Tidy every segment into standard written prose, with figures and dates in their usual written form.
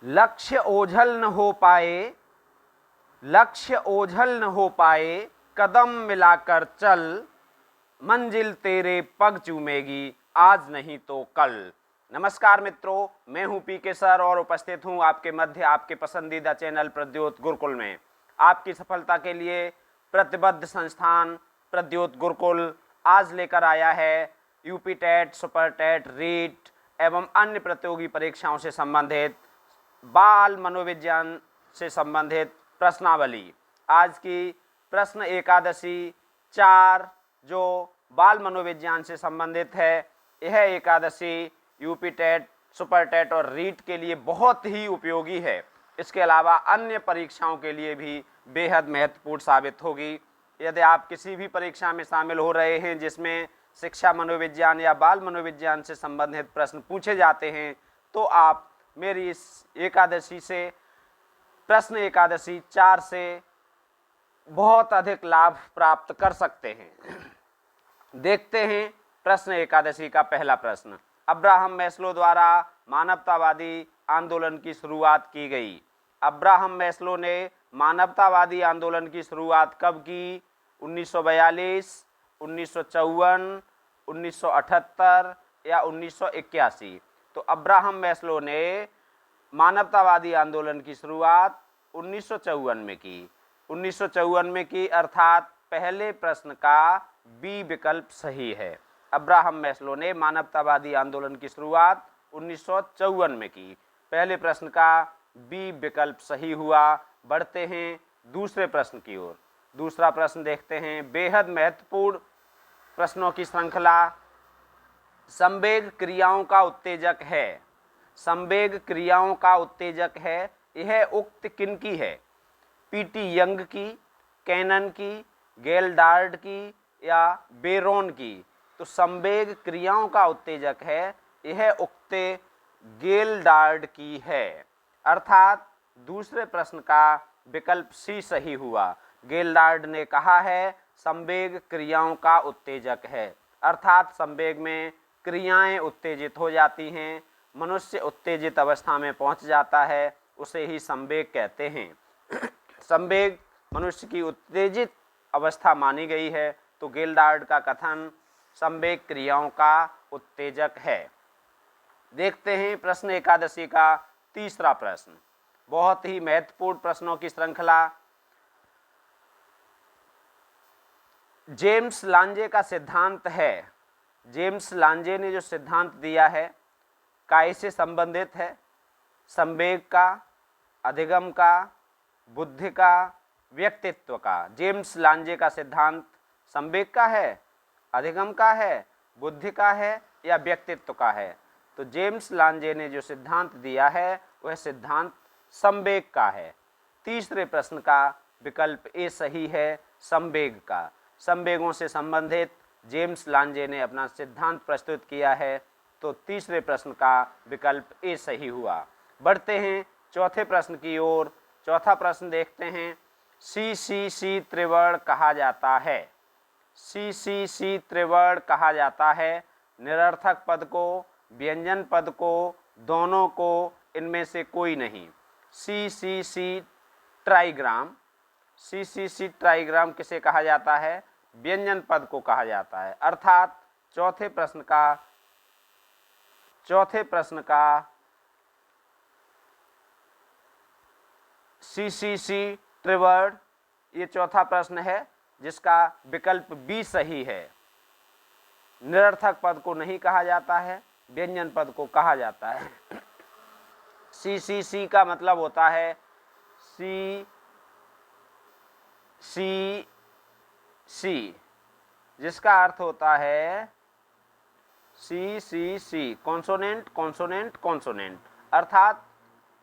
लक्ष्य ओझल न हो पाए, लक्ष्य ओझल न हो पाए, कदम मिलाकर चल, मंजिल तेरे पग चूमेगी आज नहीं तो कल। नमस्कार मित्रों, मैं हूं पीके सर और उपस्थित हूं आपके मध्य आपके पसंदीदा चैनल प्रद्योत गुरुकुल में। आपकी सफलता के लिए प्रतिबद्ध संस्थान प्रद्योत गुरुकुल आज लेकर आया है UP TET, super TET, REET एवं अन्य प्रतियोगी परीक्षाओं से संबंधित बाल मनोविज्ञान से संबंधित प्रश्नावली। आज की प्रश्न एकादशी 4 जो बाल मनोविज्ञान से संबंधित है, यह एकादशी यूपी टेट, सुपर टेट और रीट के लिए बहुत ही उपयोगी है। इसके अलावा अन्य परीक्षाओं के लिए भी बेहद महत्वपूर्ण साबित होगी। यदि आप किसी भी परीक्षा में शामिल हो रहे हैं जिसमें शिक्षा मनोविज्ञान या बाल मनोविज्ञान से संबंधित प्रश्न पूछे जाते हैं, तो आप मेरी इस एकादशी से, प्रश्न एकादशी 4 से बहुत अधिक लाभ प्राप्त कर सकते हैं। देखते हैं प्रश्न एकादशी का पहला प्रश्न। अब्राहम मैस्लो द्वारा मानवतावादी आंदोलन की शुरुआत की गई। अब्राहम मैस्लो ने मानवतावादी आंदोलन की शुरुआत कब की? 1942, 1954, 1978 या 1981। तो अब्राहम मैस्लो ने मानवतावादी आंदोलन की शुरुआत 1954 में की। 1954 में की, अर्थात पहले प्रश्न का बी विकल्प सही है। अब्राहम मैस्लो ने मानवतावादी आंदोलन की शुरुआत 1954 में की। पहले प्रश्न का बी विकल्प सही हुआ। बढ़ते हैं दूसरे प्रश्न की ओर। दूसरा प्रश्न देखते हैं। बेहद महत्वपूर्ण प्रश्नों की श्रृंखला। संवेग क्रियाओं का उत्तेजक है। संवेग क्रियाओं का उत्तेजक है, यह उक्त किनकी है? पीटी यंग की, कैनन की, गेल्डार्ड की या बेरोन की? तो संवेग क्रियाओं का उत्तेजक है, यह उक्त गेल्डार्ड की है। अर्थात दूसरे प्रश्न का विकल्प सी सही हुआ। गेल्डार्ड ने कहा है संवेग क्रियाओं का उत्तेजक है, अर्थात संवेग में क्रियाएं उत्तेजित हो जाती हैं, मनुष्य उत्तेजित अवस्था में पहुंच जाता है, उसे ही संवेग कहते हैं। संवेग मनुष्य की उत्तेजित अवस्था मानी गई है, तो गेल्डार्ड का कथन संवेग क्रियाओं का उत्तेजक है। देखते हैं प्रश्न एकादशी का तीसरा प्रश्न। बहुत ही महत्वपूर्ण प्रश्नों की श्रृंखला। जेम्स लांजे का सिद्धांत है। जेम्स लांजे ने जो सिद्धांत दिया है, काय से संबंधित है? संवेग का, अधिगम का, बुद्धि का, व्यक्तित्व का। जेम्स लांजे का सिद्धांत संवेग का है, अधिगम का है, बुद्धि का है या व्यक्तित्व का है? तो जेम्स लांजे ने जो सिद्धांत दिया है वह सिद्धांत संवेग का है। तीसरे प्रश्न का विकल्प ए सही है, संवेग का। संवेगों से संबंधित जेम्स लांजे ने अपना सिद्धांत प्रस्तुत किया है, तो तीसरे प्रश्न का विकल्प ए सही हुआ। बढ़ते हैं चौथे प्रश्न की ओर। चौथा प्रश्न देखते हैं। CCC त्रिवर्ण कहा जाता है। CCC त्रिवर्ण कहा जाता है निरर्थक पद को, व्यंजन पद को, दोनों को, इनमें से कोई नहीं। CCC trigram. CCC ट्राइग्राम किसे कहा जाता है? व्यंजन पद को कहा जाता है। अर्थात चौथे प्रश्न का CCC त्रिवर्ण, ये चौथा प्रश्न है जिसका विकल्प बी सही है। निरर्थक पद को नहीं कहा जाता है, व्यंजन पद को कहा जाता है। CCC का मतलब होता है CCC, जिसका अर्थ होता है CCC कॉन्सोनेंट कॉन्सोनेंट कॉन्सोनेंट, अर्थात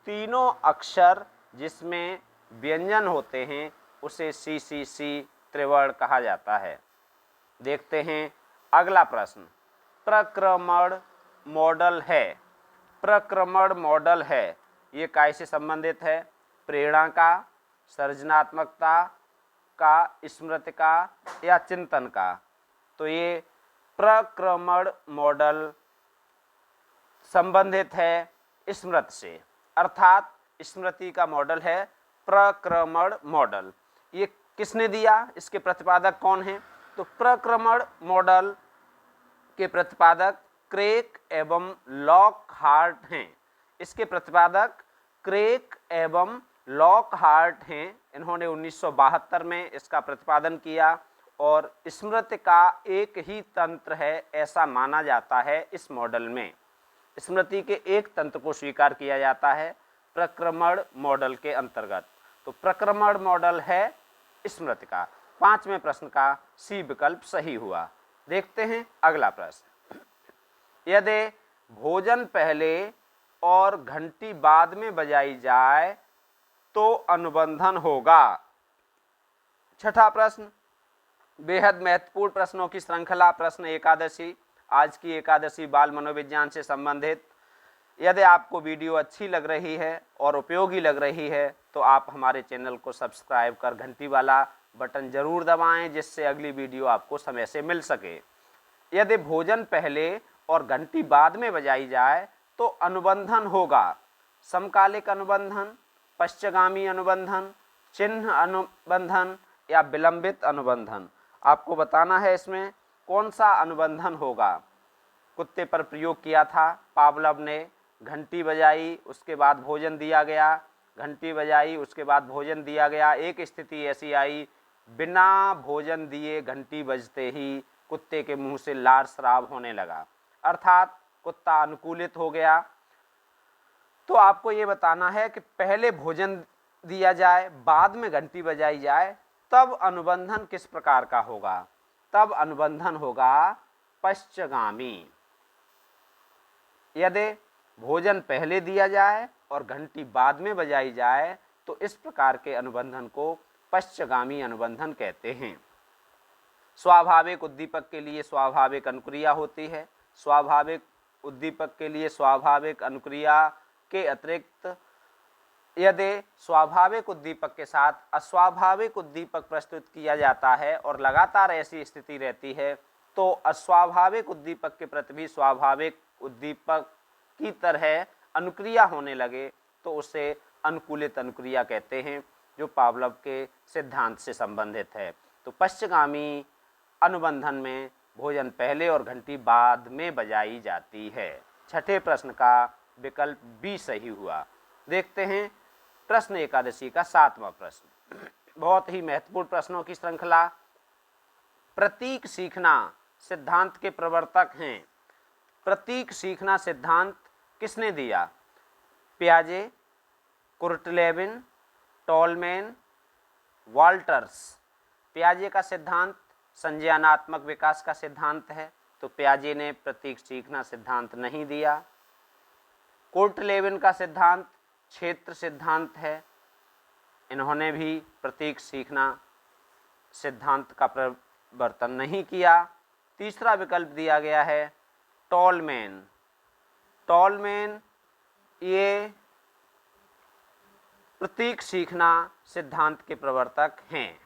तीनों अक्षर जिसमें व्यंजन होते हैं उसे CCC त्रिवर्ण कहा जाता है। देखते हैं अगला प्रश्न। प्रक्रमण मॉडल है। प्रक्रमण मॉडल है, ये काय से संबंधित है? प्रेरणा का, सृजनात्मकता का, स्मृति का या चिंतन का? तो ये प्रक्रमण मॉडल संबंधित है स्मृति से। अर्थात स्मृति का मॉडल है प्रक्रमण मॉडल। ये किसने दिया, इसके प्रतिपादक कौन हैं? तो प्रक्रमण मॉडल के प्रतिपादक क्रेक एवं लॉकहार्ट हैं। इसके प्रतिपादक क्रेक एवं लॉकहार्ट हैं। इन्होंने 1972 में इसका प्रतिपादन किया और स्मृति का एक ही तंत्र है ऐसा माना जाता है। इस मॉडल में स्मृति के एक तंत्र को स्वीकार किया जाता है प्रक्रमण मॉडल के अंतर्गत। तो प्रक्रमण मॉडल है स्मृति का। 5वें प्रश्न का सी विकल्प सही हुआ। देखते हैं अगला प्रश्न। यदि भोजन पहले और घंटी बाद में बजाई जाए तो अनुबंधन होगा। छठा प्रश्न, बेहद महत्वपूर्ण प्रश्नों की श्रृंखला, प्रश्न एकादशी। आज की एकादशी बाल मनोविज्ञान से संबंधित। यदि आपको वीडियो अच्छी लग रही है और उपयोगी लग रही है तो आप हमारे चैनल को सब्सक्राइब कर घंटी वाला बटन जरूर दबाएं, जिससे अगली वीडियो आपको समय से मिल सके। यदि भोजन पहले और घंटी बाद में बजाई जाए तो अनुबंधन होगा। समकालिक अनुबंधन, पश्चगामी अनुबंधन, चिन्ह अनुबंधन या विलंबित अनुबंधन। आपको बताना है इसमें कौन सा अनुबंधन होगा। कुत्ते पर प्रयोग किया था पावलव ने। घंटी बजाई, उसके बाद भोजन दिया गया, घंटी बजाई, उसके बाद भोजन दिया गया। एक स्थिति ऐसी आई, बिना भोजन दिए घंटी बजते ही कुत्ते के मुंह से लार स्राव होने लगा, अर्थात कुत्ता अनुकूलित हो गया। तो आपको ये बताना है कि पहले भोजन दिया जाए, बाद में घंटी बजाई जाए, तब अनुबंधन किस प्रकार का होगा। तब अनुबंधन होगा पश्चगामी। यदि भोजन पहले दिया जाए और घंटी बाद में बजाई जाए तो इस प्रकार के अनुबंधन को पश्चगामी अनुबंधन कहते हैं। स्वाभाविक उद्दीपक के लिए स्वाभाविक अनुक्रिया होती है। स्वाभाविक उद्दीपक के लिए स्वाभाविक अनुक्रिया के अतिरिक्त यदि स्वाभाविक उद्दीपक के साथ अस्वाभाविक उद्दीपक प्रस्तुत किया जाता है और लगातार ऐसी स्थिति रहती है तो अस्वाभाविक उद्दीपक के प्रति भी स्वाभाविक उद्दीपक की तरह अनुक्रिया होने लगे तो उसे अनुकूलित अनुक्रिया कहते हैं, जो पावलव के सिद्धांत से संबंधित है। तो पश्चगामी अनुबंधन में भोजन पहले और घंटी बाद में बजाई जाती है। छठे प्रश्न का विकल्प बी सही हुआ। देखते हैं प्रश्न एकादशी का 7वां प्रश्न। बहुत ही महत्वपूर्ण प्रश्नों की श्रृंखला। प्रतीक सीखना सिद्धांत के प्रवर्तक हैं। प्रतीक सीखना सिद्धांत किसने दिया? पियाजे, कुर्टलेबिन, टॉलमैन, वाल्टर्स। पियाजे का सिद्धांत संज्ञानात्मक विकास का सिद्धांत है, तो पियाजे ने प्रतीक सीखना सिद्धांत नहीं दिया। कुर्टलेबिन का सिद्धांत क्षेत्र सिद्धांत है, इन्होंने भी प्रतीक सीखना सिद्धांत का प्रवर्तन नहीं किया। तीसरा विकल्प दिया गया है टॉलमैन। टॉलमैन ये प्रतीक सीखना सिद्धांत के प्रवर्तक हैं,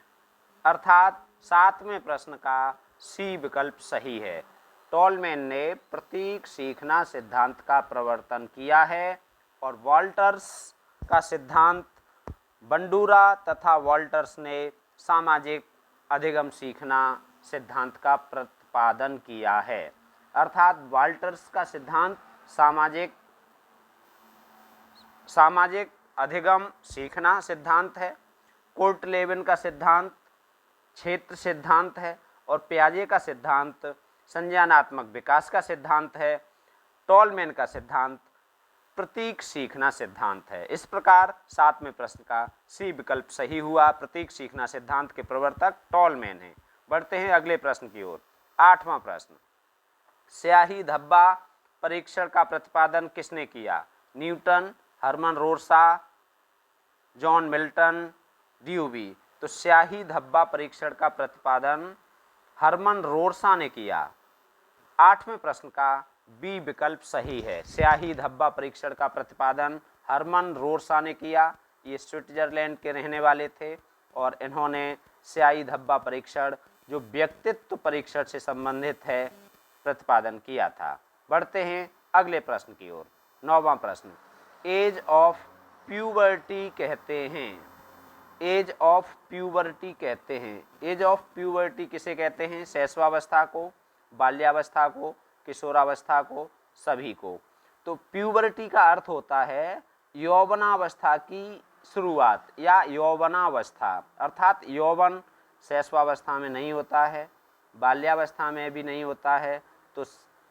अर्थात 7वें प्रश्न का सी विकल्प सही है। टॉलमैन ने प्रतीक सीखना सिद्धांत का प्रवर्तन किया है और वाल्टर्स का सिद्धांत, बंडूरा तथा वाल्टर्स ने सामाजिक अधिगम सीखना सिद्धांत का प्रतिपादन किया है, अर्थात वाल्टर्स का सिद्धांत सामाजिक अधिगम सीखना सिद्धांत है, कुर्टलेबिन का सिद्धांत क्षेत्र सिद्धांत है और पियाजे का सिद्धांत संज्ञानात्मक विकास का सिद्धांत है। टॉलमैन का सिद्धांत प्रतीक सीखना सिद्धांत है। इस प्रकार 7वें प्रश्न का सी विकल्प सही हुआ। प्रतीक सीखना सिद्धांत के प्रवर्तक टॉलमैन है। बढ़ते हैं अगले प्रश्न की ओर। 8वां प्रश्न, स्याही धब्बा परीक्षण का प्रतिपादन किसने किया? Newton, Hermann Rorschach, John Milton, Dewey. तो स्याही धब्बा परीक्षण का प्रतिपादन हर्मन रोरसा ने किया। 8वें प्रश्न का बी विकल्प सही है। स्याही धब्बा परीक्षण का प्रतिपादन हर्मन रोरसा ने किया। ये स्विट्जरलैंड के रहने वाले थे और इन्होंने स्याही धब्बा परीक्षण जो व्यक्तित्व परीक्षण से संबंधित है प्रतिपादन किया था। बढ़ते हैं अगले प्रश्न की ओर। 9वां प्रश्न, एज ऑफ प्यूबर्टी कहते हैं। एज ऑफ प्यूबर्टी कहते हैं। एज ऑफ प्यूबर्टी किसे कहते हैं? शैशवावस्था को, बाल्यावस्था को, किशोरावस्था को, सभी को। तो प्यूबर्टी का अर्थ होता है यौवनावस्था की शुरुआत या यौवनावस्था, अर्थात यौवन शैशवावस्था में नहीं होता है, बाल्यावस्था में भी नहीं होता है, तो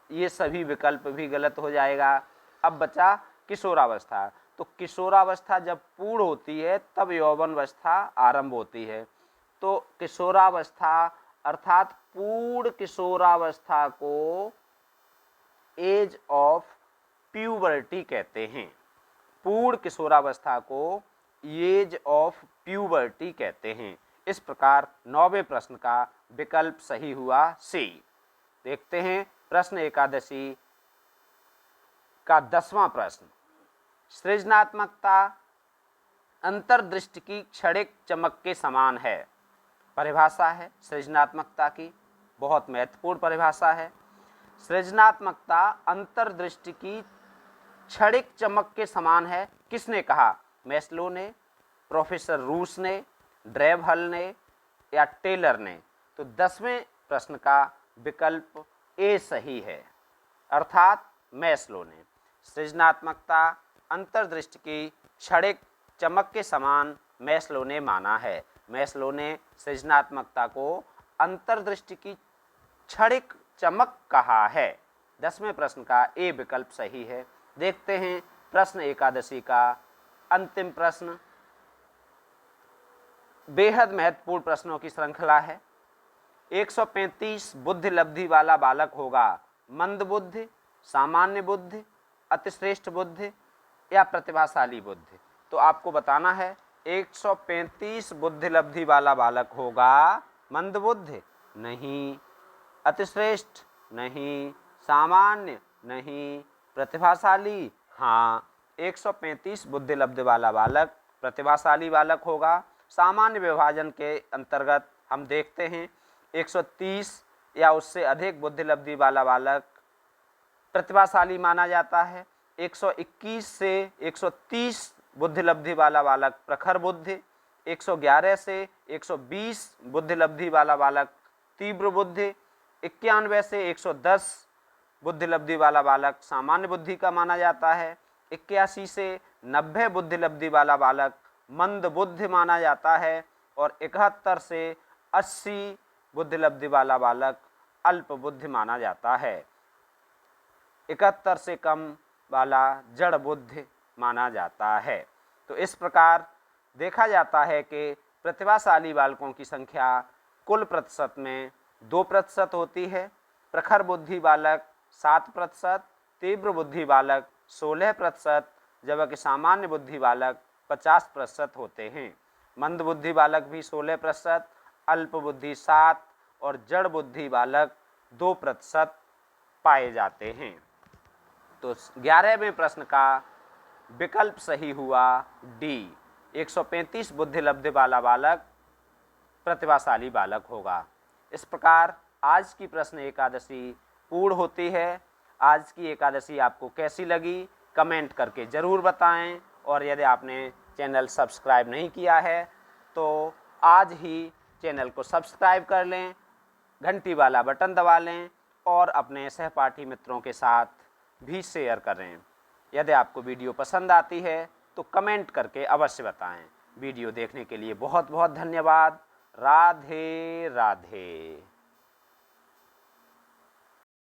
ये सभी विकल्प भी गलत हो जाएगा। अब बचा किशोरावस्था। तो किशोरावस्था जब पूर्ण होती है तब यौवनावस्था आरंभ होती है। तो किशोरावस्था अर्थात पूर्ण किशोरावस्था को एज ऑफ प्यूबर्टी कहते हैं। पूर्ण किशोरावस्था को एज ऑफ प्यूबर्टी कहते हैं। इस प्रकार 9वें प्रश्न का विकल्प सही हुआ सी। देखते हैं प्रश्न एकादशी का 10वां प्रश्न। सृजनात्मकता अंतर्दृष्टि की क्षणिक चमक के समान है। परिभाषा है सृजनात्मकता की, बहुत महत्वपूर्ण परिभाषा है। सृजनात्मकता अंतर्दृष्टि की क्षणिक चमक के समान है। किसने कहा? मैस्लो ने, प्रोफेसर रूस ने, ड्रेबहल ने या टेलर ने? तो 10वें प्रश्न का विकल्प ए सही है, अर्थात मैस्लो ने। सृजनात्मकता अंतर्दृष्टि की क्षणिक चमक के समान मैस्लो ने माना है। मैस्लो ने सृजनात्मकता को अंतर्दृष्टि की क्षणिक चमक कहा है। 10वें प्रश्न का ए विकल्प सही है। देखते हैं प्रश्न एकादशी का अंतिम प्रश्न। बेहद महत्वपूर्ण प्रश्नों की श्रृंखला है। 135 बुद्धि लब्धि वाला बालक होगा मंद बुद्धि, सामान्य बुद्धि, अतिश्रेष्ठ बुद्धि या प्रतिभाशाली बुद्धि? तो आपको बताना है 135 बुद्धि लब्धि वाला बालक होगा मंद बुद्धि नहीं, अतिश्रेष्ठ नहीं, सामान्य नहीं, प्रतिभाशाली हाँ। 135 बुद्धि लब्धि वाला बालक प्रतिभाशाली बालक होगा। सामान्य विभाजन के अंतर्गत हम देखते हैं 130 या उससे अधिक बुद्धि लब्धि वाला बालक प्रतिभाशाली माना जाता है। 121 से 130 बुद्धि लब्धि वाला बालक प्रखर बुद्धि, 111 से 120 बुद्धि लब्धि वाला बालक तीव्र बुद्धि, 91 से 110 बुद्धि लब्धि वाला बालक सामान्य बुद्धि का माना जाता है, 81 से 90 बुद्धि लब्धि वाला बालक मंद बुद्धि माना जाता है और 71 से 80 बुद्धि लब्धि वाला बालक अल्प बुद्धि माना जाता है। 71 से कम वाला जड़ बुद्धि माना जाता है। तो इस प्रकार देखा जाता है कि प्रतिभाशाली बालकों की संख्या कुल प्रतिशत में 2% होती है। प्रखर बुद्धि बालक 7%, तीव्र बुद्धि बालक 16%, जबकि सामान्य बुद्धि बालक 50% होते हैं। मंद बुद्धि बालक भी 16%, अल्प बुद्धि 7 और जड़ बुद्धि बालक 2% पाए जाते हैं। तो 11वें प्रश्न का विकल्प सही हुआ डी। 135 बुद्धि लब्धि वाला बालक प्रतिभाशाली बालक होगा। इस प्रकार आज की प्रश्न एकादशी पूर्ण होती है। आज की एकादशी आपको कैसी लगी कमेंट करके ज़रूर बताएं और यदि आपने चैनल सब्सक्राइब नहीं किया है तो आज ही चैनल को सब्सक्राइब कर लें, घंटी वाला बटन दबा लें और अपने सहपाठी मित्रों के साथ भी शेयर करें। यदि आपको वीडियो पसंद आती है तो कमेंट करके अवश्य बताएं। वीडियो देखने के लिए बहुत बहुत धन्यवाद। राधे राधे।